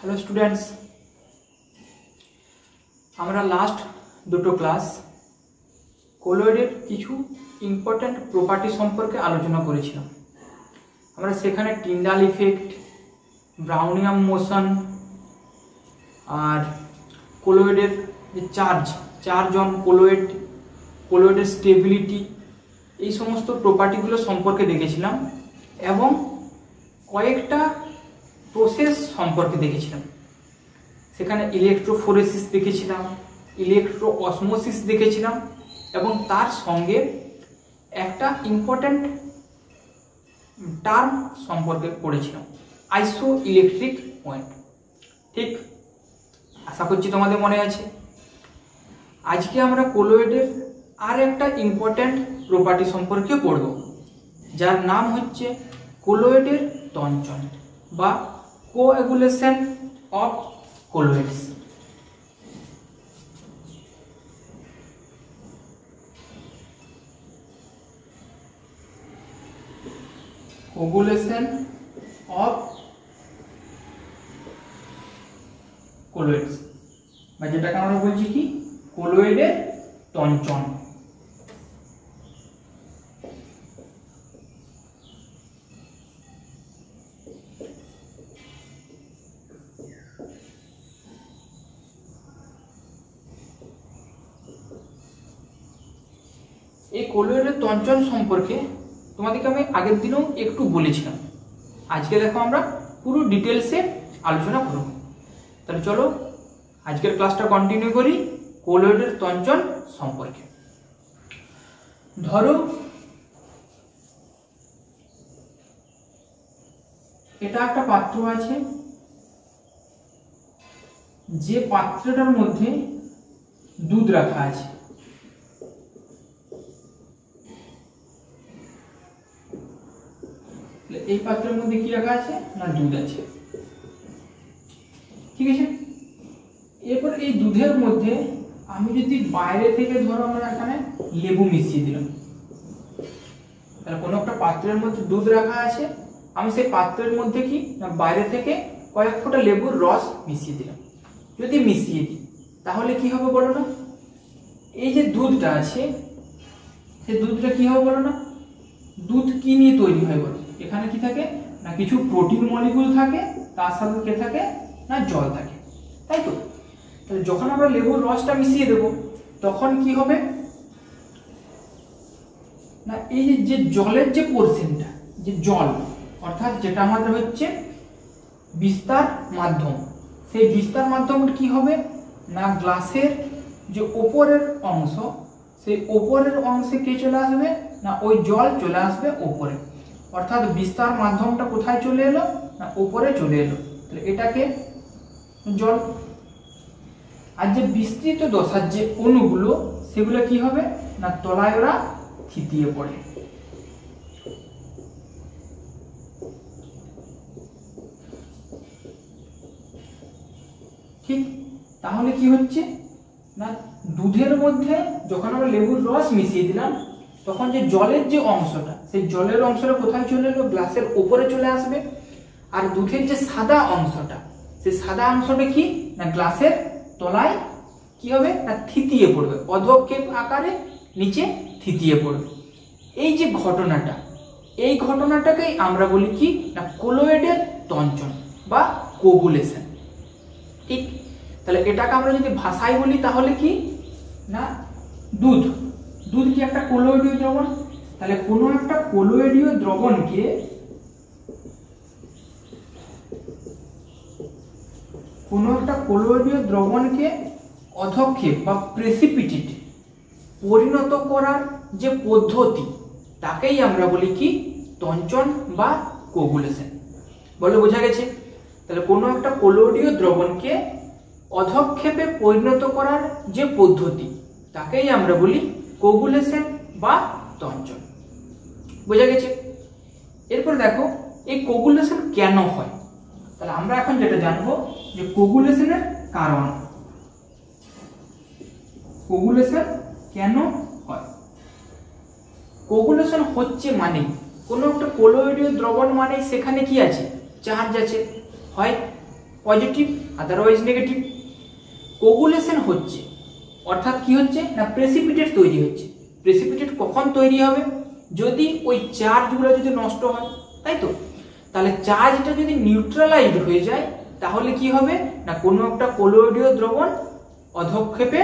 Hello students, আমরা last দুটো class কোলয়েডের কিছু ইম্পর্ট্যান্ট প্রপার্টি সম্পর্কে আলোচনা করেছিলাম। আমরা সেখানে টিন্ডাল ইফেক্ট, ব্রাউনিয়াম মোশন আর কোলয়েডের যে চার্জ অন কোলয়েডের স্টেবিলিটি, এই সমস্ত প্রপার্টিগুলো সম্পর্কে দেখেছিলাম এবং কয়েকটা প্রসেস সম্পর্কে দেখেছিলাম। সেখানে ইলেকট্রোফোরেসিস দেখেছিলাম, ইলেকট্রো অসমোসিস দেখেছিলাম এবং তার সঙ্গে একটা ইম্পর্ট্যান্ট টার্ম সম্পর্কে পড়েছিলাম, আইসো ইলেকট্রিক পয়েন্ট। ঠিক, আশা করছি তোমাদের মনে আছে। আজকে আমরা কোলয়েডের আর একটা ইম্পর্ট্যান্ট প্রপার্টি সম্পর্কে পড়ব, যার নাম হচ্ছে কোলয়েডের তঞ্চন বা কোঅ্যাগুলেশন অফ কোলয়েডস। কোঅ্যাগুলেশন অফ কোলয়েডস বা যেটাকে আমরা বলছি কি কোলয়েডের তঞ্চন। এই কোলয়েডের তঞ্চন সম্পর্কে তোমাদেরকে আমি আগের দিনেও একটু বলেছিলাম। আজকে দেখো আমরা পুরো ডিটেলসে আলোচনা করব। তাহলে চলো আজকের ক্লাসটা কন্টিনিউ করি কোলয়েডের তঞ্চন সম্পর্কে। ধরো এটা একটা পাত্র আছে, যে পাত্রটার মধ্যে দুধ রাখা আছে। এই পাত্রের মধ্যে কি রাখা আছে না দুধ আছে, ঠিক আছে। এরপর এই দুধের মধ্যে আমি যদি বাইরে থেকে ধরো আমরা এখানে লেবু মিশিয়ে দিলাম, তাহলে কোনো একটা পাত্রের মধ্যে দুধ রাখা আছে, আমি সেই পাত্রের মধ্যে কি না বাইরে থেকে কয়েক ফোঁটা লেবুর রস মিশিয়ে দিলাম। যদি মিশিয়ে দিই তাহলে কি হবে বলো না, এই যে দুধটা আছে সেই দুধটা কি হবে বলো না, দুধ কি নিয়ে তৈরি হয় বলো, এখানে কি থাকে না কিছু প্রোটিন মলিকিউল থাকে, তার সাথে কে থাকে না জল থাকে, তাই তো। তাহলে যখন আমরা লেবুর রসটা মিশিয়ে দেব তখন কি হবে না, এই যে জলের যে পোরশনটা, যে জল অর্থাৎ যেটা আমাদের হচ্ছে বিস্তার মাধ্যম, সেই বিস্তার মাধ্যমটা কি হবে না গ্লাসের যে ওপরের অংশ, সেই ওপরের অংশে কে চলে আসবে না ওই জল চলে আসবে ওপরে, অর্থাৎ বিস্তার মাধ্যমটা কোথায় চলে এলো না ওপরে চলে এলো। তাহলে এটাকে জল। আর যে বিস্তৃত দশার যে অণুগুলো সেগুলো কি হবে না তলায় ওরা থিতিয়ে পড়ে। ঠিক, তাহলে কি হচ্ছে না দুধের মধ্যে যখন আমরা লেবুর রস মিশিয়ে দিলাম তখন যে জলের যে অংশটা, সেই জলের অংশটা কোথায় চলে এলো গ্লাসের উপরে চলে আসবে, আর দুধের যে সাদা অংশটা, সেই সাদা অংশটা কি না গ্লাসের তলায় কি হবে না থিতিয়ে পড়বে, অধক্ষেপ আকারে নিচে থিতিয়ে পড়বে। এই যে ঘটনাটা, এই ঘটনাটাকেই আমরা বলি কি না কোলয়েডের তঞ্চন বা কোগুলেশন। ঠিক, তাহলে এটাকে আমরা যদি ভাষায় বলি তাহলে কি না দুধ কি একটা কোলয়েডীয় দ্রবণ। তাহলে কোনো একটা কোলয়েডীয় দ্রবণকে অধক্ষেপ বা প্রেসিপিটেট পরিণত করার যে পদ্ধতি, তাকেই আমরা বলি কি তঞ্চন বা কোগুলেশন। বলে বোঝা গেছে? তাহলে কোনো একটা কোলয়েডীয় দ্রবণকে অধক্ষেপে পরিণত করার যে পদ্ধতি, তাকেই আমরা বলি কোগুলেশন বা তঞ্চন। বোঝা গেছে? এরপর দেখো এই কোগুলেশন কেন হয়। তাহলে আমরা এখন যেটা জানবো যে কোগুলেশনের কারণ, কোগুলেশন কেন হয়। কোগুলেশন হচ্ছে মানে কোনো একটা কোলয়েডীয় দ্রবণ মানে সেখানে কি আছে চার্জ আছে, হয় পজিটিভ, আদারওয়াইজ নেগেটিভ। কোগুলেশন হচ্ছে অর্থাৎ কি হচ্ছে না প্রেসিপিটেট তৈরি হচ্ছে। প্রেসিপিটেট কখন তৈরি হবে? যদি ওই চার্জগুলো যদি নষ্ট হয়, তাই তো। তাহলে চার্জটা যদি নিউট্রালাইজড হয়ে যায় তাহলে কি হবে না কোনো একটা কলোয়েডীয় দ্রবণ অধঃক্ষেপে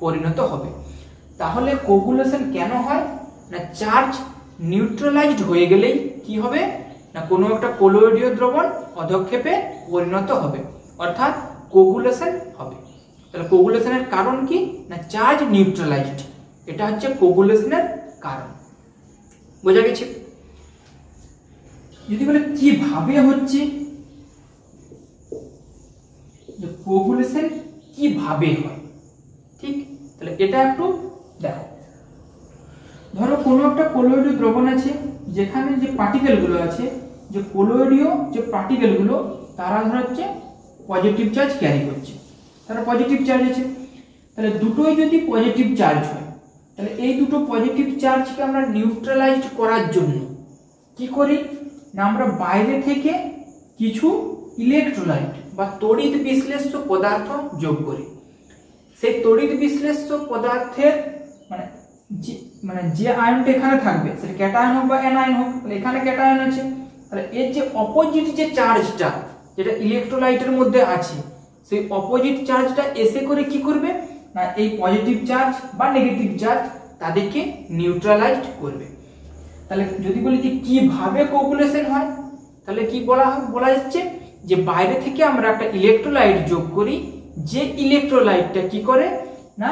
পরিণত হবে। তাহলে কোগুলেশন কেন হয় না চার্জ নিউট্রালাইজড হয়ে গেলেই কি হবে না কোনো একটা কলোয়েডীয় দ্রবণ অধঃক্ষেপে পরিণত হবে, অর্থাৎ কোগুলেশন হবে। তাহলে কোগুলেশনের কারণ কি না চার্জ নিউট্রালাইজড, এটা হচ্ছে কোগুলেশনের কারণ। বোঝা গেছে? যদি বলে কিভাবে হচ্ছে, যে কোগুলেশন কিভাবে হয়, ঠিক। তাহলে এটা একটু দেখো। ধরো কোনো একটা কলোয়েডীয় দ্রবণ আছে, যেখানে যে পার্টিকেলগুলো আছে, যে কলোয়েডীয় যে পার্টিকেলগুলো তারা ধর হচ্ছে পজিটিভ চার্জ ক্যারি করছে, তারা পজিটিভ চার্জ আছে। তাহলে দুটোই যদি পজিটিভ চার্জ হয় তাহলে এই দুটো পজিটিভ চার্জকে আমরা নিউট্রালাইজ করার জন্য কি করি না আমরা বাইরে থেকে কিছু ইলেকট্রোলাইট বা তড়িৎ বিশ্লেষ্য পদার্থ যোগ করি। সেই তড়িৎ বিশ্লেষ্য পদার্থের মানে যে আয়নটা এখানে থাকবে সেটা ক্যাটায়ন হোক বা অ্যানায়ন হোক, তাহলে এখানে ক্যাটায়ন আছে, তাহলে এর যে অপোজিট যে চার্জটা যেটা ইলেকট্রোলাইটের মধ্যে আছে সেই অপোজিট চার্জটা এসে করে কি করবে না এই পজিটিভ চার্জ বা নেগেটিভ চার্জ তাদেরকে নিউট্রালাইজড করবে। তাহলে যদি বলি যে কিভাবে কোগুলেশন হয়, তাহলে কি বলা যাচ্ছে যে বাইরে থেকে আমরা একটা ইলেকট্রোলাইট যোগ করি, যে ইলেকট্রোলাইটটা কি করে না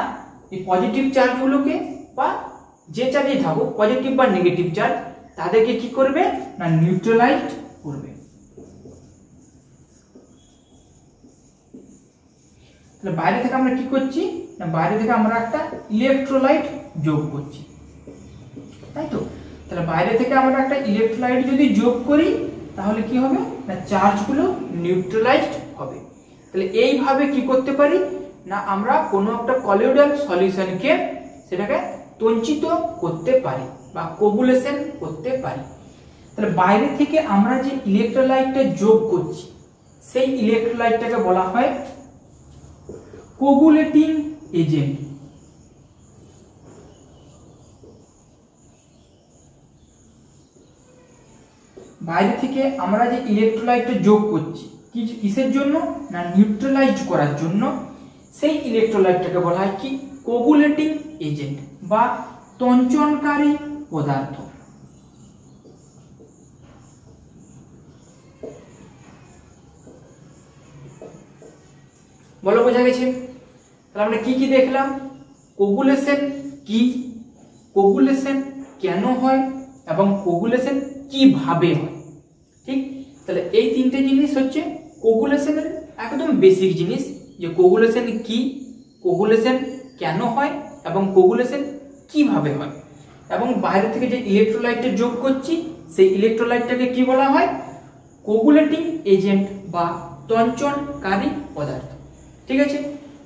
এই পজিটিভ চার্জগুলোকে বা যে চার্জে থাকুক পজিটিভ বা নেগেটিভ চার্জ তাদেরকে কি করবে না নিউট্রালাইজড করবে। তাহলে বাইরে থেকে আমরা কি করছি না বাইরে থেকে আমরা একটা ইলেকট্রোলাইট যোগ করছি, তাই তো। তাহলে বাইরে থেকে আমরা একটা ইলেকট্রোলাইট যদি যোগ করি তাহলে কি হবে না চার্জগুলো নিউট্রালাইজড হবে। তাহলে এইভাবে কি করতে পারি না আমরা কোনো একটা কলোয়েডাল সলিউশনকে সেটাকে তঞ্চিত করতে পারি বা কোগুলেশন করতে পারি। তাহলে বাইরে থেকে আমরা যে ইলেকট্রোলাইটটা যোগ করছি সেই ইলেকট্রোলাইটটাকে বলা হয় কোগুলেটিং এজেন্ট। বাইরে থেকে আমরা যে ইলেকট্রোলাইটটা যোগ করছি কিসের জন্য না নিউট্রালাইজ করার জন্য, সেই ইলেকট্রোলাইটটাকে বলা হয় কি কোগুলেটিং এজেন্ট বা তঞ্চনকারী পদার্থ। বলো বোঝা গেছে? তাহলে আমরা কি কি দেখলাম, কোগুলেশন কি, কোগুলেশন কেন হয় এবং কোগুলেশন কিভাবে হয়, ঠিক। তাহলে এই তিনটে জিনিস হচ্ছে কোগুলেশনের একদম বেসিক জিনিস, যে কোগুলেশন কি, কোগুলেশন কেন হয় এবং কোগুলেশন কিভাবে হয়। এবং বাইরে থেকে যে ইলেকট্রোলাইটটা যোগ করছি সেই ইলেকট্রোলাইটটাকে কি বলা হয় কোগুলেটিং এজেন্ট বা তঞ্চনকারী পদার্থ। ঠিক আছে,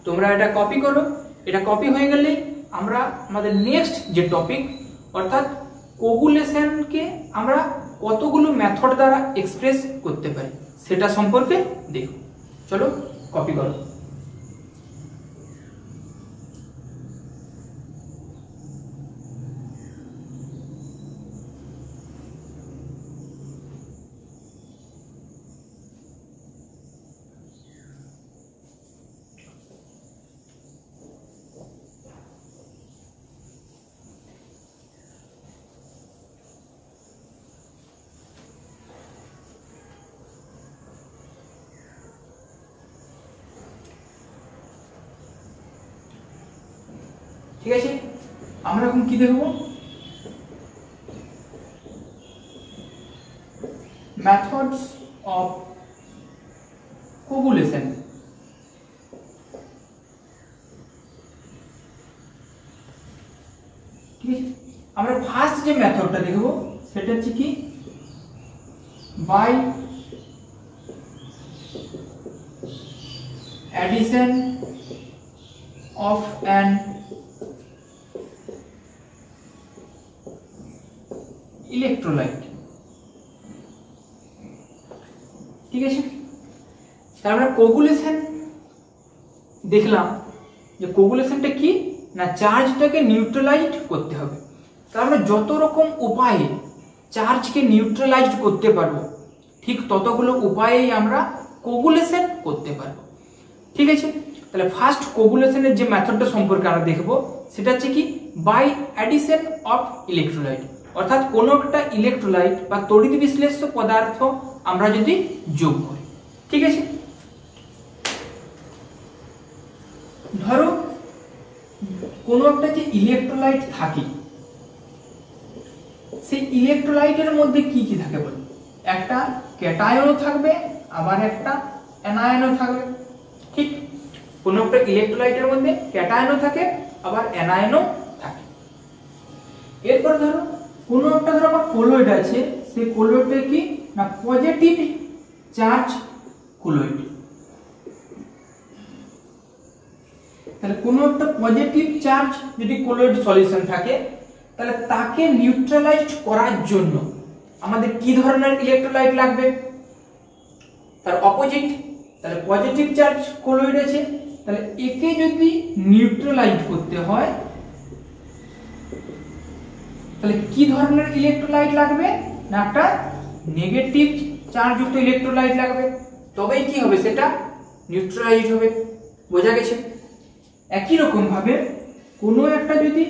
তোমরা এটা কপি করো। এটা কপি হয়ে গেলেই আমরা আমাদের নেক্সট যে টপিক অর্থাৎ কোগুলেশনকে আমরা কতগুলো মেথড দ্বারা এক্সপ্রেস করতে পারি সেটা সম্পর্কে দেখো। চলো কপি করো। ঠিক আছে, আমরা এখন কি দেখব মেথডস অফ কোগুলেশন। ঠিক আছে, আমরা ফার্স্ট যে মেথডটা দেখব সেটা হচ্ছে কি by addition of an electrolyte। ঠিক আছে, তাহলে আমরা কোগুলেশন দেখলাম যে কোগুলেশনটা কি না চার্জটাকে নিউট্রালাইজড করতে হবে। তাহলে আমরা যত রকম উপায়ে চার্জকে নিউট্রালাইজড করতে পারবো ঠিক ততগুলো উপায়েই আমরা কোগুলেশন করতে পারবো। ঠিক আছে, তাহলে ফার্স্ট কোগুলেশনের যে মেথডটা সম্পর্কে আমরা দেখবো সেটা হচ্ছে কি বাই অ্যাডিশন অফ ইলেকট্রোলাইট, অর্থাৎ কোনো একটা ইলেকট্রোলাইট বা তড়িৎ বিশ্লেষ্য পদার্থ আমরা যদি যোগ করি। ঠিক আছে, ধরো কোনো একটা যে ইলেকট্রোলাইট থাকে সেই ইলেকট্রোলাইটের মধ্যে কি কি থাকে বলো, একটা ক্যাটায়নও থাকবে আবার একটা অ্যানায়নও থাকবে। ঠিক, কোনো একটা ইলেকট্রোলাইটের মধ্যে ক্যাটায়নও থাকে আবার অ্যানায়নও থাকে। এরপর ধরো কোনো একটা ধরো আমার কোলয়েড আছে, সেই কোলয়েডটা কি না পজিটিভ চার্জ কোলয়েড। তাহলে কোনো একটা পজিটিভ চার্জ যদি কোলয়েড সলিউশন থাকে তাহলে তাকে নিউট্রালাইজ করার জন্য আমাদের কি ধরনের ইলেকট্রোলাইট লাগবে, তার অপোজিট। তাহলে পজিটিভ চার্জ কোলয়েড আছে, তাহলে একে যদি নিউট্রালাইজ করতে হয় তাহলে কি ধরনের ইলেকট্রোলাইট লাগবে না একটা নেগেটিভ চার্জযুক্ত ইলেকট্রোলাইট লাগবে, তবেই কি হবে সেটা নিউট্রালাইজ হবে। বোঝা গেছে? একই রকম ভাবে কোনো একটা যদি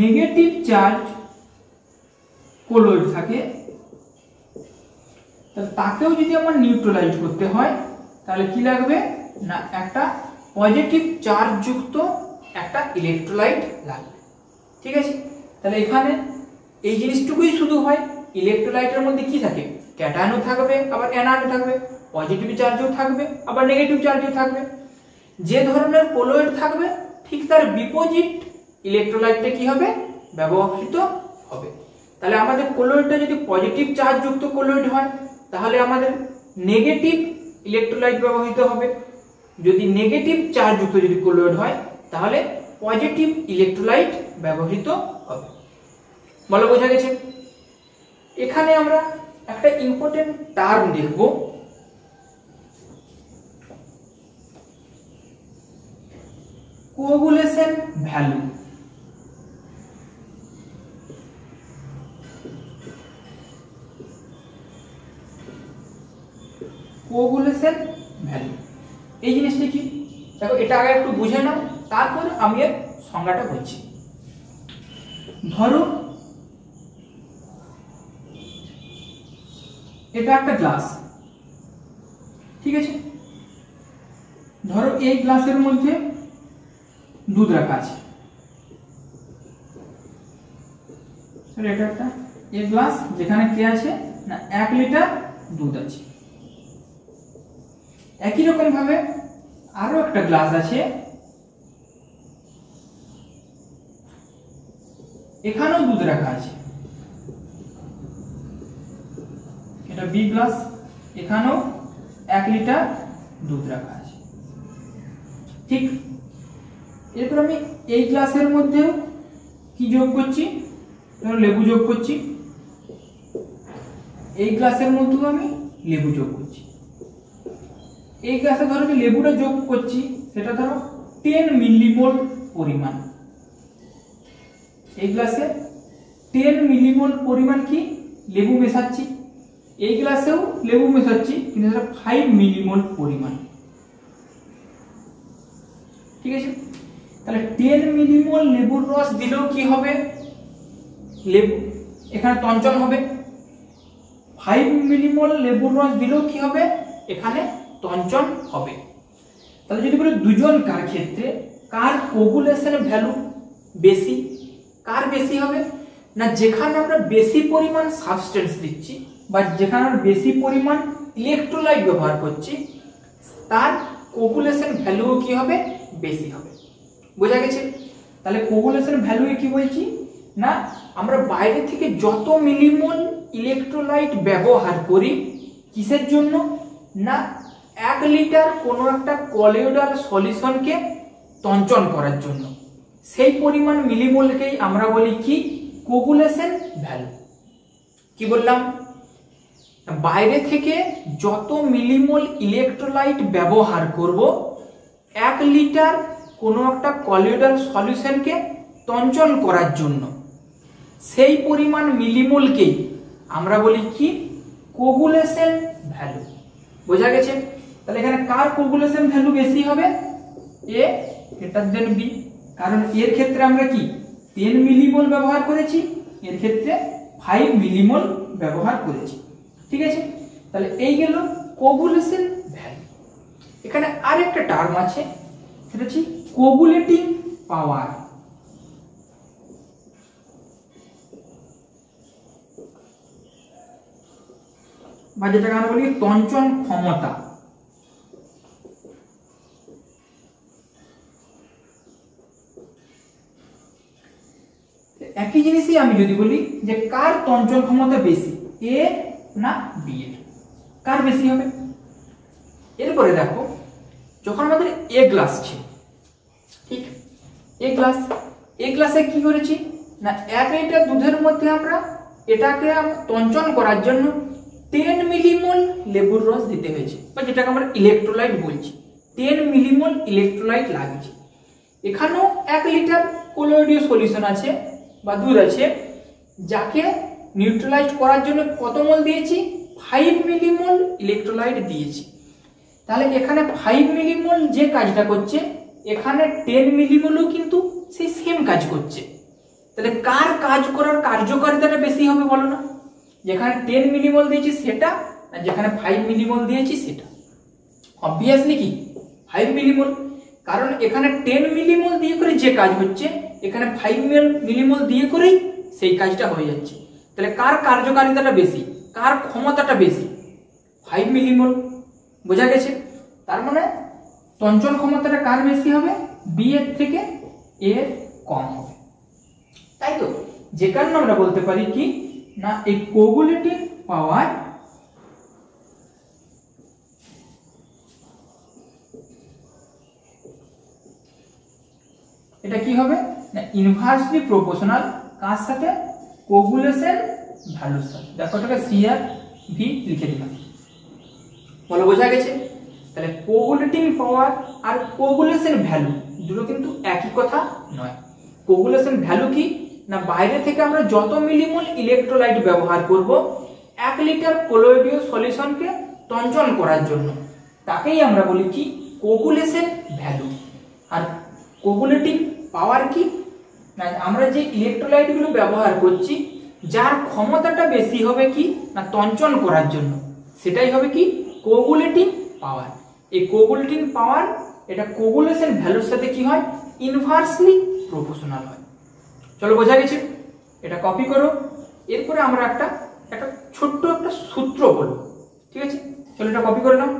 নেগেটিভ চার্জ কোলয়েড থাকে তাহলে তাকেও যদি আমার নিউট্রালাইজ করতে হয় তাহলে কি লাগবে না একটা পজিটিভ চার্জ যুক্ত একটা ইলেকট্রোলাইট লাগবে। ঠিক আছে, তাহলে এখানে এই জিনিসটুকুই শুধু হয়, ইলেকট্রোলাইটের মধ্যে কি থাকে ক্যাটায়নও থাকবে আবার অ্যানায়নও থাকবে, পজিটিভ চার্জও থাকবে আবার নেগেটিভ চার্জও থাকবে। যে ধরনের কোলয়েড থাকবে ঠিক তার বিপরীত ইলেকট্রোলাইটটা কি হবে ব্যবহৃত হবে। তাহলে আমাদের কোলয়েডটা যদি পজিটিভ চার্জ যুক্ত কোলয়েড হয় তাহলে আমাদের নেগেটিভ ইলেকট্রোলাইট ব্যবহৃত হবে, যদি নেগেটিভ চার্জ যুক্ত যদি কোলয়েড হয় তাহলে পজিটিভ ইলেকট্রোলাইট ব্যবহৃত হবে। বলো বোঝা গেছে? এখানে আমরা একটা ইম্পর্টেন্ট টার্ম দেখব, কোগুলেশন ভ্যালু। কোগুলেশন ভ্যালু এই জিনিসটা কি দেখো, এটা আগে একটু বুঝে নাও তারপর আমি এর সংজ্ঞাটা বলছি। ধরো এটা একটা গ্লাস, ঠিক আছে, ধরো এই গ্লাসের মধ্যে দুধ রাখা আছে, এটা একটা এই গ্লাস যেখানে কি আছে না 1 লিটার দুধ আছে। একই রকম ভাবে আরো একটা গ্লাস আছে, এখানেও দুধ রাখা আছে, এটা বি গ্লাস, এখানেও 1 লিটার দুধ রাখা আছে। ঠিক, এরপর আমি এই গ্লাসের মধ্যেও কি যোগ করছি, লেবু যোগ করছি, এই গ্লাসের মধ্যেও আমি লেবু যোগ করছি। এই গ্লাসে ধরো যে লেবুটা যোগ করছি সেটা ধরো 10 মিলিমোল পরিমাণ, এই গ্লাসে 10 মিলিমোল পরিমাণ কি লেবু মেশাচ্ছি, এই গ্লাসেও লেবু মেশাচ্ছি কিন্তু সেটা 5 মিলিমোল পরিমাণ। ঠিক আছে, তাহলে 10 মিলিমোল লেবুর রস দিলেও কি হবে, লেবু এখানে তঞ্চন হবে, 5 মিলিমোল লেবুর রস দিলেও কি হবে এখানে তঞ্চন হবে। তাহলে যদি বলি দুজনকার ক্ষেত্রে কার কোগুলেশন ভ্যালু বেশি, কার বেশি হবে না যেখানে আমরা বেশি পরিমাণ সাবস্টেন্স দিচ্ছি বা যেখানে আমরা বেশি পরিমাণ ইলেকট্রোলাইট ব্যবহার করছি তার কোগুলেশন ভ্যালু কি হবে বেশি হবে। বোঝা গেছে? তাহলে কোগুলেশন ভ্যালু কি বলছি না আমরা বাইরে থেকে যত মিলিমোল ইলেকট্রোলাইট ব্যবহার করি কিসের জন্য না 1 লিটার কোনো একটা কলোয়েডাল সলিউশনকে তঞ্চন করার জন্য, সেই পরিমাণ মিলিমোলকেই আমরা বলি কি কোগুলেশন ভ্যালু। কি বললাম বাইরে থেকে যত মিলিমোল ইলেকট্রোলাইট ব্যবহার করব 1 লিটার কোনো একটা কলিডাল সলিউশনকে তঞ্চন করার জন্য, সেই পরিমাণ মিলিমোলকেই আমরা বলি কি কোগুলেশন ভ্যালু। বোঝা গেছে? তাহলে এখানে কার কোগুলেশন ভ্যালু বেশি হবে? এ গ্রেটার দেন বি, কারণ এর ক্ষেত্রে আমরা কি 10 মিলিমোল ব্যবহার করেছি, এর ক্ষেত্রে 5 মিলিমোল ব্যবহার করেছি। ঠিক আছে, তাহলে এই গেল কোগুলেশন ভ্যালু। এখানে আরেকটা টার্ম আছে, সেটা হচ্ছে কোগুলেটিং পাওয়ার। বা যেটাকে আমরা বলি তঞ্চন ক্ষমতা। একই জিনিসই আমি যদি বলি যে কার তঞ্চন ক্ষমতা বেশি, এ না বি এর, কার বেশি হবে? এরপরে দেখো, যখন আমাদের এ গ্লাস ছিল, ঠিক এ গ্লাসে কি করেছি না 1 লিটার দুধের মধ্যে আমরা এটাকে তঞ্চন করার জন্য 10 মিলিমোল লেবুর রস দিতে হয়েছে, বা যেটাকে আমরা ইলেকট্রোলাইট বলছি। 10 মিলিমোল ইলেকট্রোলাইট লাগছে। এখানেও 1 লিটার কোলয়েডীয় সলিউশন আছে বা দুধ আছে, যাকে নিউট্রালাইজ করার জন্য কত মোল দিয়েছি? 5 মিলিমোল ইলেকট্রোলাইট দিয়েছি। তাহলে এখানে 5 মিলিমোল যে কাজটা করছে, এখানে 10 মিলিমোলও কিন্তু সেই সেম কাজ করছে। তাহলে কার কাজ করার কার্যকারিতাটা বেশি হবে বলো না? যেখানে 10 মিলিমোল দিয়েছি সেটা, আর যেখানে 5 মিলিমোল দিয়েছি সেটা। অবভিয়াসলি কি 5 মিলিমোল, কারণ এখানে 10 মিলিমোল দিয়ে করে যে কাজ হচ্ছে, এখানে 5 মিলিমোল দিয়ে করেই সেই কাজটা হয়ে যাচ্ছে। তাহলে কার কার্যকারিতাটা বেশি, কার ক্ষমতাটা বেশি? 5 মিলিমোল। বোঝা গেছে? তার মানে তঞ্চন ক্ষমতাটা কার বেশি হবে? বি এর থেকে এর কম হবে, তাই তো? যে কারণে আমরা বলতে পারি কি না এই কোগুলেটিং পাওয়ার এটা কি হবে না ইনভার্সলি প্রপোর্শনাল কার সাথে? কোগুলেশন ভ্যালুর সাথে। দেখো এটাকে সি আর ভি লিখে দিলাম। বলো বোঝা গেছে? তাহলে কোগুলেটিং পাওয়ার আর কোগুলেশন ভ্যালু দুটো কিন্তু একই কথা নয়। কোগুলেশন ভ্যালু কি না বাইরে থেকে আমরা যত মিলিমোল ইলেকট্রোলাইট ব্যবহার করব 1 লিটার কোলয়েডীয় সলিউশনকে তঞ্চন করার জন্য, তাকেই আমরা বলি কি কোগুলেশন ভ্যালু। আর কোগুলেটিং পাওয়ার কি না আমরা যে ইলেকট্রোলাইটগুলো ব্যবহার করছি যার ক্ষমতাটা বেশি হবে কি না তঞ্চন করার জন্য, সেটাই হবে কি কোগুলেটিং পাওয়ার। এই কোগুলেটিং পাওয়ার এটা কোগুলেশন ভ্যালুর সাথে কি হয়? ইনভার্সলি প্রপোর্শনাল হয়। চলো বোঝা গেছে? এটা কপি করো। এরপরে আমরা একটা ছোট্ট একটা সূত্র বলবো, ঠিক আছে? চলো এটা কপি করে নাও।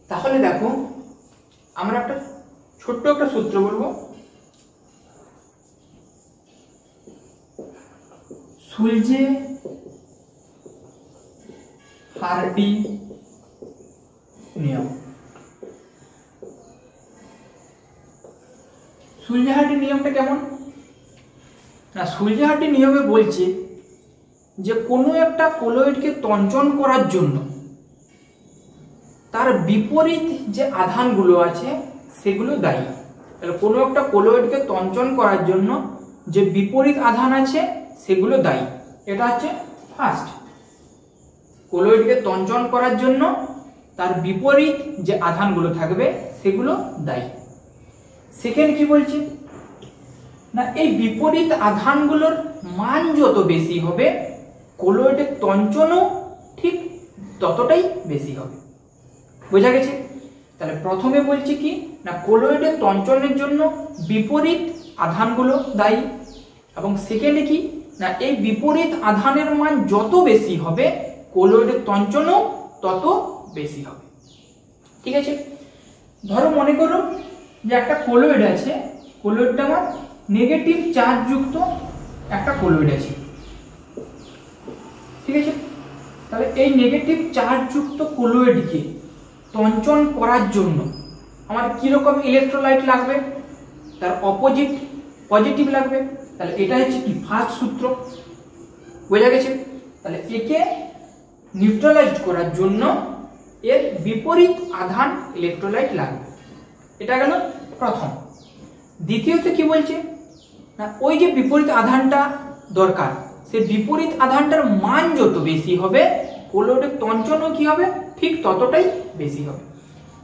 তাহলে দেখো আমরা একটা ছোট্ট একটা সূত্র বলবো। সুলজে হার্ডি নিয়ম। সুলজে হার্ডি নিয়মটা কেমন না সুলজে হার্ডি নিয়মে বলছে যে কোনো একটা কোলয়েডকে তঞ্চন করার জন্য তার বিপরীত যে আধানগুলো আছে সেগুলো দায়ী। তাহলে কোনো একটা কোলয়েডকে তঞ্চন করার জন্য যে বিপরীত আধান আছে সেগুলো দায়ী। এটা হচ্ছে ফার্স্ট, কোলয়েডকে তঞ্চন করার জন্য তার বিপরীত যে আধানগুলো থাকবে সেগুলো দায়ী। সেকেন্ড কি বলছে না এই বিপরীত আধানগুলোর মান যত বেশি হবে কোলয়েডের তঞ্চনও ঠিক ততটাই বেশি হবে। বোঝা গেছে? তাহলে প্রথমে বলছি কি না কোলয়েডের তঞ্চনের জন্য বিপরীত আধানগুলো দায়ী, এবং সেকেন্ডে কি না এই বিপরীত আধানের মান যত বেশি হবে কোলয়েডের তঞ্চনও তত বেশি হবে। ঠিক আছে, ধরো মনে করো যে একটা কোলয়েড আছে, কোলয়েডটা আমার নেগেটিভ চার্জ যুক্ত একটা কোলয়েড আছে। ঠিক আছে, তাহলে এই নেগেটিভ চার্জ যুক্ত কোলয়েডকে তঞ্চন করার জন্য আমার কিরকম ইলেকট্রোলাইট লাগবে, তার অপোজিট পজিটিভ লাগবে। তাহলে এটা হচ্ছে কি ফার্স্ট সূত্র, বোঝা গেছে? তাহলে একে নিউট্রালাইজ করার জন্য এর বিপরীত আধান ইলেকট্রোলাইট লাগবে, এটা গেল প্রথম। দ্বিতীয়ত কি বলছে না ওই যে বিপরীত আধানটা দরকার, সেই বিপরীত আধানটার মান যত বেশি হবে কোলয়েডের তঞ্চনও কি হবে ঠিক ততটাই বেশি হবে।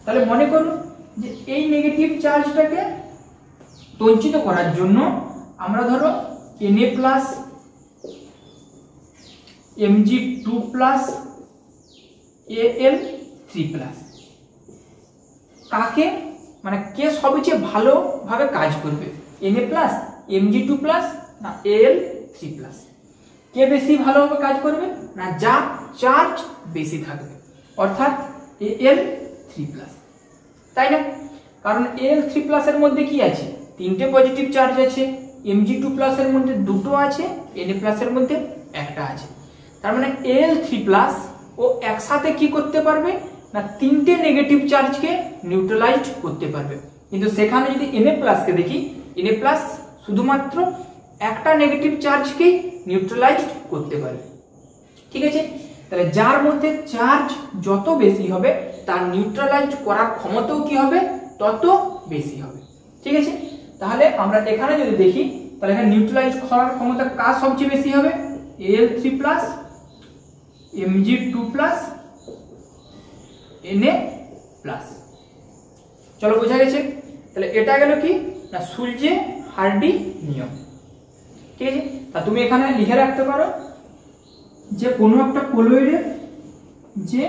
তাহলে মনে করুন যে এই নেগেটিভ চার্জটাকে তঞ্চিত করার জন্য আমরা ধরো Na plus Mg2 plus Al3 plus কাকে মানে কে সবচেয়ে ভালোভাবে কাজ করবে, Na প্লাস Mg2 প্লাস না Al3 প্লাস? কে বেশি ভালোভাবে কাজ করবে না যার চার্জ বেশি থাকবে, অর্থাৎ Al3 প্লাস, তাই না? কারণ Al3 প্লাস এর মধ্যে কি আছে তিনটে পজিটিভ চার্জ আছে, Mg2 প্লাস এর মধ্যে দুটো আছে, Na প্লাস এর মধ্যে একটা আছে। তার মানে Al3 প্লাস ও একসাথে কি করতে পারবে না তিনটে নেগেটিভ চার্জকে নিউট্রালাইজ করতে পারবে। কিন্তু সেখানে যদি Na প্লাসকে দেখি, Na প্লাস শুধুমাত্র একটা নেগেটিভ চার্জকেই নিউট্রালাইজ করতে পারবে। ঠিক আছে, তাহলে যার মধ্যে চার্জ যত বেশি হবে তার নিউট্রালাইজ করার ক্ষমতাও কি হবে তত বেশি হবে। ঠিক আছে, তাহলে আমরা এখানে যদি দেখি তাহলে এখানে নিউট্রালাইজ করার ক্ষমতা কার সবচেয়ে বেশি হবে, Al3 plus Mg2 plus Na plus. চলো বোঝা গেছে? তাহলে এটা গেল কি না সুলজে হার্ডি নিয়ম। ঠিক আছে, তা তুমি এখানে লিখে রাখতে পারো যে কোনো একটা কোলয়েডের যে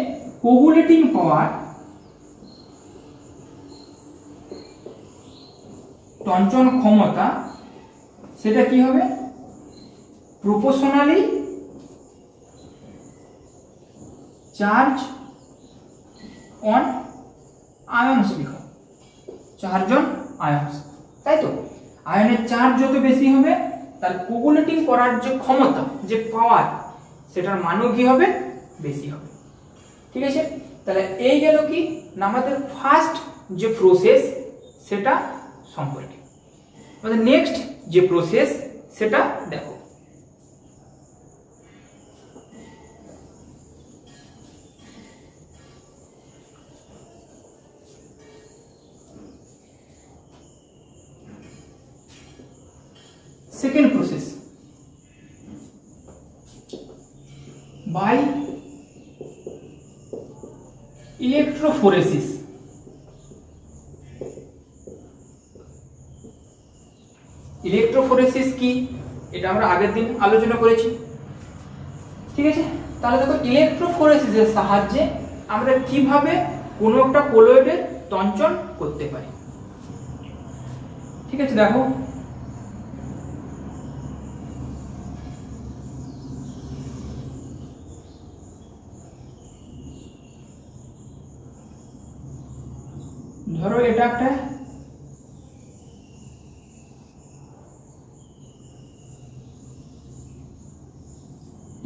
কোগুলেটিং পাওয়ার তঞ্চন ক্ষমতা সেটা কি হবে প্রপোর্শনালি চার্জ অন আয়নস, লিখো চার্জ অন আয়নস, তাই তো? আয়নের চার্জ যত বেশি হবে তার কোগুলেটিং করার যে ক্ষমতা যে পাওয়ার সেটার মানও কি হবে বেশি হবে। ঠিক আছে, তাহলে এই গেল কি না আমাদের ফার্স্ট যে প্রসেস সেটা সম্পর্কে। আমাদের নেক্সট যে প্রসেস সেটা দেখো। Second process by electrophoresis। Electrophoresis কি এটা আমরা আগের দিন আলোচনা করেছি। ঠিক আছে, তাহলে দেখো ইলেকট্রোফোরেসিসের সাহায্যে আমরা কিভাবে কোনো একটা কোলয়েডের তঞ্চন করতে পারি। ঠিক আছে, দেখো ধরো এটা একটা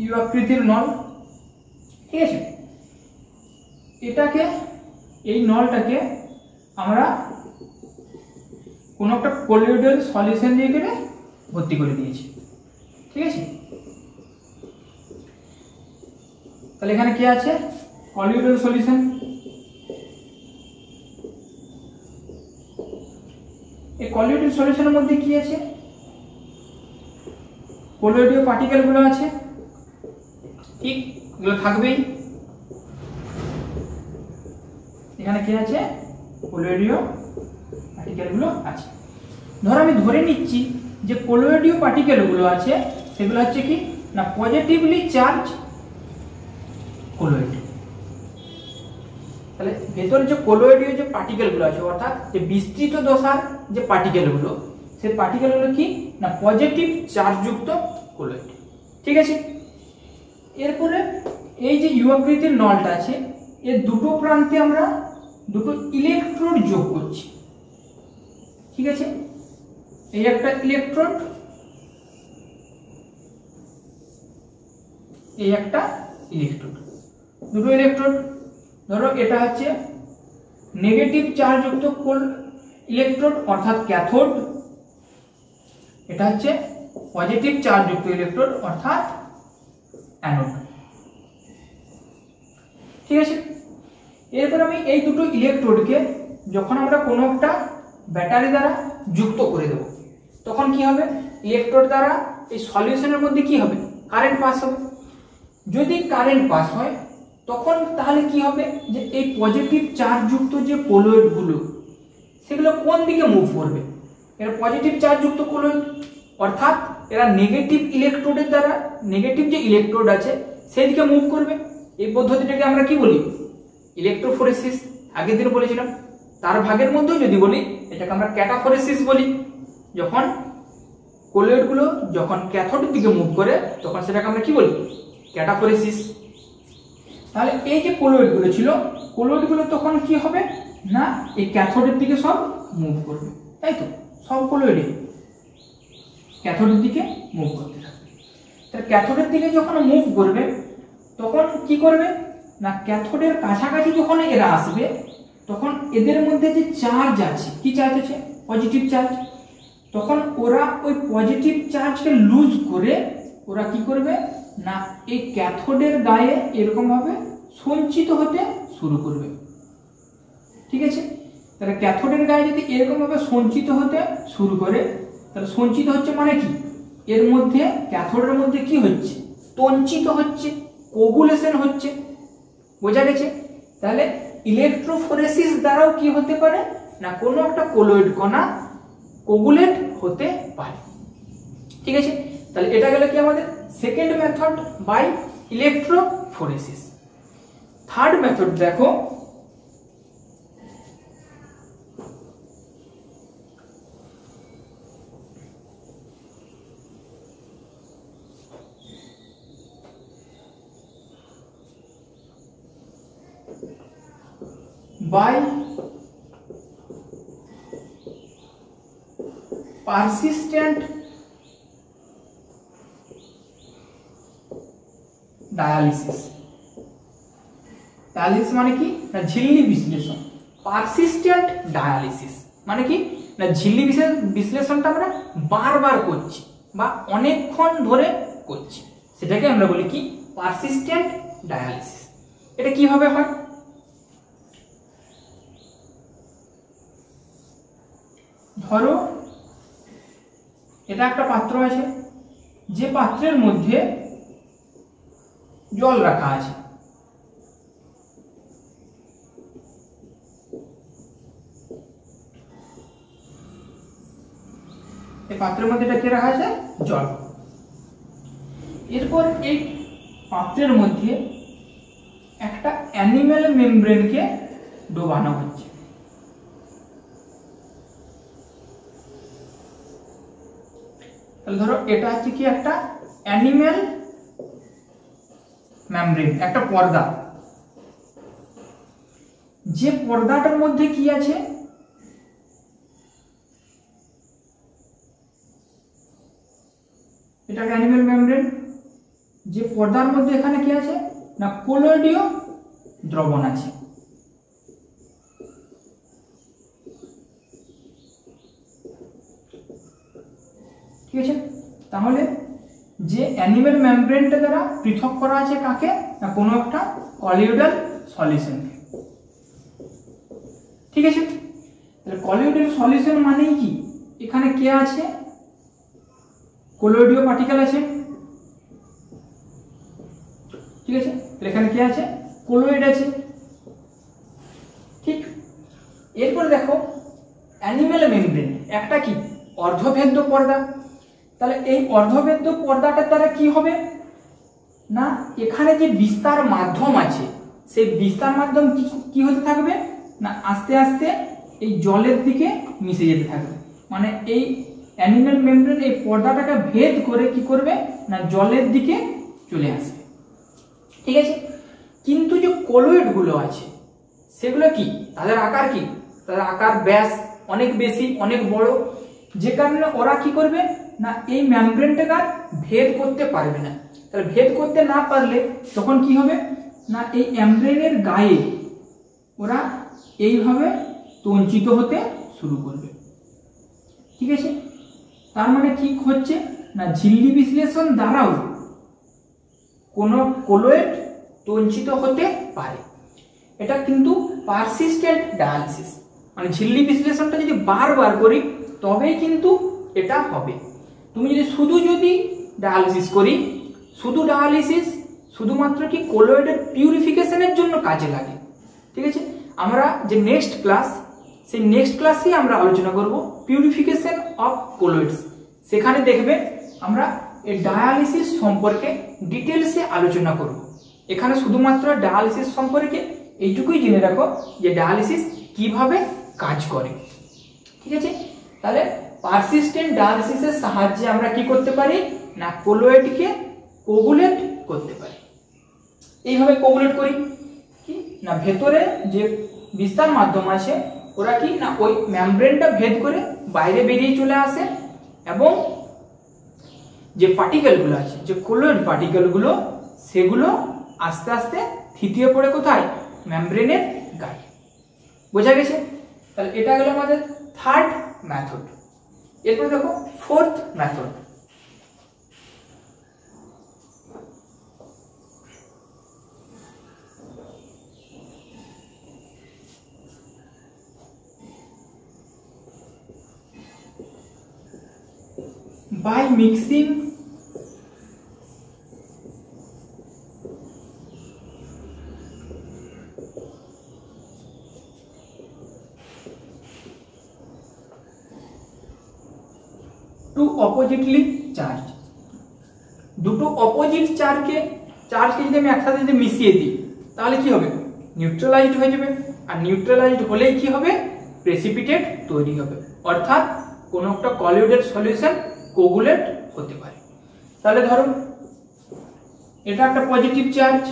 ইউ আকৃতির নল। ঠিক আছে, এটাকে এই নলটাকে আমরা কোনো একটা কোলয়েডাল সলিউশন দিয়ে কেটে ভর্তি করে দিয়েছি। ঠিক আছে, তাহলে এখানে কি আছে কোলয়েডাল সলিউশন। এই কোলয়েডাল সলিউশনের মধ্যে কি আছে কোলয়েডীয় পার্টিকেল গুলো আছে, ঠিক এগুলো থাকবেই। এখানে কি আছে কোলয়েডীয় পার্টিকেল গুলো আছে। ধরো আমি ধরে নিচ্ছি যে কোলয়েডীয় পার্টিকেল গুলো আছে সেগুলো হচ্ছে কি না পজিটিভলি চার্জ কোলয়েড। তাহলে ভেতরে যে কোলয়েডীয় যে পার্টিকেলগুলো আছে অর্থাৎ যে বিস্তৃত দশার যে পার্টিকেলগুলো, সেই পার্টিকেলগুলো কি না পজিটিভ চার্জযুক্ত কোলয়েড। ঠিক আছে, এরপরে এই যে ইউ আকৃতির নলটা আছে এর দুটো প্রান্তে আমরা দুটো ইলেকট্রোড যোগ করছি। ঠিক আছে, এই একটা ইলেকট্রোড, এই একটা ইলেকট্রোড, দুটো ইলেকট্রোড। ধরো এটা হচ্ছে নেগেটিভ চার্জযুক্ত ইলেকট্রোড অর্থাৎ ক্যাথোড, এটা হচ্ছে পজিটিভ চার্জযুক্ত ইলেকট্রোড অর্থাৎ অ্যানোড। ঠিক আছে, এরপর আমি এই দুটো ইলেকট্রোডকে যখন আমরা কোনো একটা ব্যাটারি দ্বারা যুক্ত করে দেব তখন কি হবে, ইলেকট্রোড দ্বারা এই সলিউশনের মধ্যে কি হবে, কারেন্ট পাস হবে। যদি কারেন্ট পাস হয় তখন তাহলে কি হবে, যে এই পজিটিভ চার্জযুক্ত যে কোলয়েডগুলো সেগুলো কোন দিকে মুভ করবে, এরা পজিটিভ চার্জযুক্ত কোলয়েড, অর্থাৎ এরা নেগেটিভ ইলেকট্রোডের দ্বারা নেগেটিভ যে ইলেকট্রোড আছে সেই দিকে মুভ করবে। এই পদ্ধতিটাকে আমরা কি বলি, ইলেকট্রোফোরেসিস। আগের দিন বলেছিলাম। তার ভাগের মধ্যেও যদি বলি এটাকে আমরা ক্যাটাফোরেসিস বলি। যখন কোলয়েডগুলো যখন ক্যাথোডের দিকে মুভ করে তখন সেটাকে আমরা কি বলি, ক্যাটাফোরেসিস। তাহলে এই যে কোলয়েডগুলো ছিল, কোলয়েডগুলো তখন কি হবে না এই ক্যাথোডের দিকে সব মুভ করবে, তাই তো, সব কোলয়েডে ক্যাথোডের দিকে মুভ করতে থাকবে। তাহলে ক্যাথোডের দিকে যখন মুভ করবে তখন কি করবে না ক্যাথোডের কাছাকাছি যখন এরা আসবে তখন এদের মধ্যে যে চার্জ আছে, কি চার্জ আছে, পজিটিভ চার্জ, তখন ওরা ওই পজিটিভ চার্জকে লুজ করে ওরা কি করবে না এই ক্যাথোডের গায়ে এরকম ভাবে সঞ্চিত হতে শুরু করবে। ঠিক আছে, তাহলে ক্যাথোডের গায়ে যদি এরকম ভাবে সঞ্চিত হতে শুরু করে তাহলে সঞ্চিত হচ্ছে মানে কি, এর মধ্যে ক্যাথোডের মধ্যে কি হচ্ছে, তঞ্চিত হচ্ছে, কোগুলেশন হচ্ছে। বোঝা গেছে? তাহলে ইলেকট্রোফোরেসিস দ্বারাও কি হতে পারে না কোনো একটা কোলয়েড কণা কোগুলেট হতে পারে। ঠিক আছে, তাহলে এটা গেল কি আমাদের second method by electrophoresis. Third method দেখো, by persistent ডায়ালিসিস। ডায়ালিসিস মানে কি না ঝিল্লি বিশ্লেষণ। পারসিস্টেন্ট ডায়ালিসিস মানে কি না ঝিল্লি বিশ্লেষণটা আমরা বারবার করছি বা অনেকক্ষণ ধরে করছি, সেটাকে আমরা বলি কি পারসিস্টেন্ট ডায়ালিসিস। এটা কিভাবে হয়, ধরো এটা একটা পাত্র আছে, যে পাত্রের মধ্যে জল রাখা আছে। এই পাত্রের মধ্যে এটা কি রাখা আছে, জল। এরপর এই পাত্রের মধ্যে একটা অ্যানিমেল মেমব্রেনকে ডোবানো হচ্ছে। তাহলে ধরো এটা হচ্ছে কি একটা অ্যানিমেল মেমব্রেন, একটা পর্দা। যে পর্দাটার মধ্যে কি আছে, এটা অ্যানিমেল মেমব্রেন। যে পর্দার মধ্যে এখানে কি আছে না কোলয়েডীয় দ্রবণ আছে। ঠিক আছে, তাহলে যে অ্যানিমেল মেমব্রেনটা দ্বারা পৃথক করা আছে কাকে না কোনো একটা কলিয়েডাল সলিউশনকে। ঠিক আছে, তাহলে কলিয়েডাল সলিউশন মানেই কি এখানে কে আছে, কোলয়েডীয় পার্টিকেল আছে। ঠিক আছে, তাহলে এখানে কে আছে, কোলয়েড আছে। ঠিক, এরপরে দেখো অ্যানিমেল মেমব্রেন একটা কি অর্ধভেদ্য পর্দা। তাহলে এই অর্ধভেদ্য পর্দাটার দ্বারা কি হবে না এখানে যে বিস্তার মাধ্যম আছে সেই বিস্তার মাধ্যম কি হতে থাকবে না আস্তে আস্তে এই জলের দিকে মিশে যেতে থাকবে, মানে এই অ্যানিমেল মেমব্রেন এই পর্দাটাকে ভেদ করে কি করবে না জলের দিকে চলে আসবে। ঠিক আছে, কিন্তু যে কলোয়েড গুলো আছে সেগুলো কি, তাদের আকার কি, তাদের আকার ব্যাস অনেক বেশি, অনেক বড়, যে কারণে ওরা কি করবে না এই মেমব্রেনটাকে ভেদ করতে পারবে না। তাহলে ভেদ করতে না পারলে তখন কি হবে না এই মেমব্রেনের গায়ে ওরা এইভাবে তঞ্চিত হতে শুরু করবে। ঠিক আছে, তার মানে কি হচ্ছে না ঝিল্লি বিশ্লেষণ দ্বারাও কোনো কলোয়েড তঞ্চিত হতে পারে। এটা কিন্তু পারসিস্টেন্ট ডায়ালিসিস, মানে ঝিল্লি বিশ্লেষণটা যদি বারবার করি তবেই কিন্তু এটা হবে। তুমি যদি ডায়ালিসিস করি, শুধু ডায়ালিসিস শুধুমাত্র কি কলোয়েডের পিউরিফিকেশনের জন্য কাজে লাগে। ঠিক আছে, আমরা যে নেক্সট ক্লাস, সেই নেক্সট ক্লাসেই আমরা আলোচনা করব পিউরিফিকেশন অফ কলোয়েডস। সেখানে দেখবে আমরা এই ডায়ালিসিস সম্পর্কে ডিটেলসে আলোচনা করব। এখানে শুধুমাত্র ডায়ালিসিস সম্পর্কে এইটুকুই জেনে রাখো যে ডায়ালিসিস কিভাবে কাজ করে। ঠিক আছে, তাহলে পারসিস্টেন্ট ডায়ালিসিসের সাহায্যে আমরা কি করতে পারি না কলোয়েডকে কোগুলেট করতে পারি। এইভাবে কোগুলেট করি কি না ভেতরে যে বিস্তার মাধ্যম আছে ওরা কি না ওই মেমব্রেনটা ভেদ করে বাইরে বেরিয়ে চলে আসে, এবং যে পার্টিকেলগুলো আছে যে কলোয়েড পার্টিকেলগুলো সেগুলো আস্তে আস্তে থিতিয়ে পড়ে কোথায় মেমব্রেনের গায়ে। বোঝা গেছে? তাহলে এটা গেল আমাদের থার্ড মেথড। এরপরে দেখো fourth method. By mixing two oppositely charged, দুটো অপোজিট চার্জকে যদি আমি একসাথে যদি মিশিয়ে দিই তাহলে কি হবে নিউট্রালাইজড হয়ে যাবে, আর নিউট্রালাইজড হলেই কি হবে প্রেসিপিটেট তৈরি হবে, অর্থাৎ কোন একটা কলোয়েডের সলিউশন কোগুলেট হতে পারে। তাহলে ধরো এটা একটা পজিটিভ চার্জ,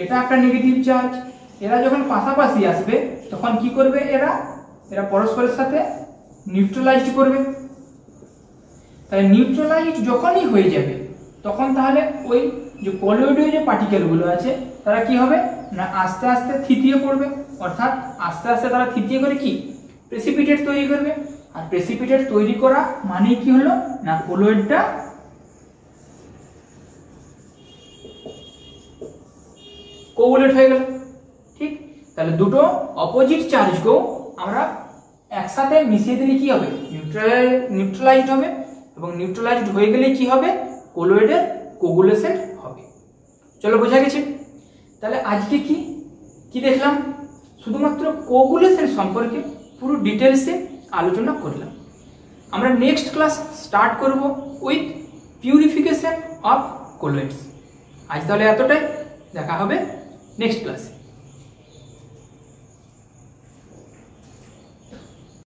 এটা একটা নেগেটিভ চার্জ, এরা যখন পাশাপাশি আসবে তখন কি করবে এরা পরস্পরের সাথে নিউট্রালাইজড করবে। তাহলে নিউট্রালাইজড যখনই হয়ে যাবে তখন তাহলে ওই যে কলোয়েডীয় যে পার্টিকেলগুলো আছে তারা কি হবে না আস্তে আস্তে থিতিয়ে পড়বে, অর্থাৎ আস্তে আস্তে তারা থিতিয়ে করে কি প্রেসিপিটেট তৈরি করবে। আর প্রেসিপিটেট তৈরি করা মানে কি হলো না কলোয়েডটা কোগুলেট হয়ে গেল। ঠিক, তাহলে দুটো অপোজিট চার্জকেও আমরা একসাথে মিশিয়ে দিলে কি হবে নিউট্রালাইজড হবে, এবং নিউট্রালাইজড হয়ে গেলে কি হবে কলোয়েডের কোগুলেশন হবে। চলো বোঝা গেছে? তাহলে আজকে কি দেখলাম শুধুমাত্র কোগুলেশন সম্পর্কে পুরো ডিটেলসে আলোচনা করলাম। আমরা নেক্সট ক্লাস স্টার্ট করব উইথ পিউরিফিকেশন অফ কলোয়েডস। আজ তাহলে এতটাই, দেখা হবে নেক্সট ক্লাসে।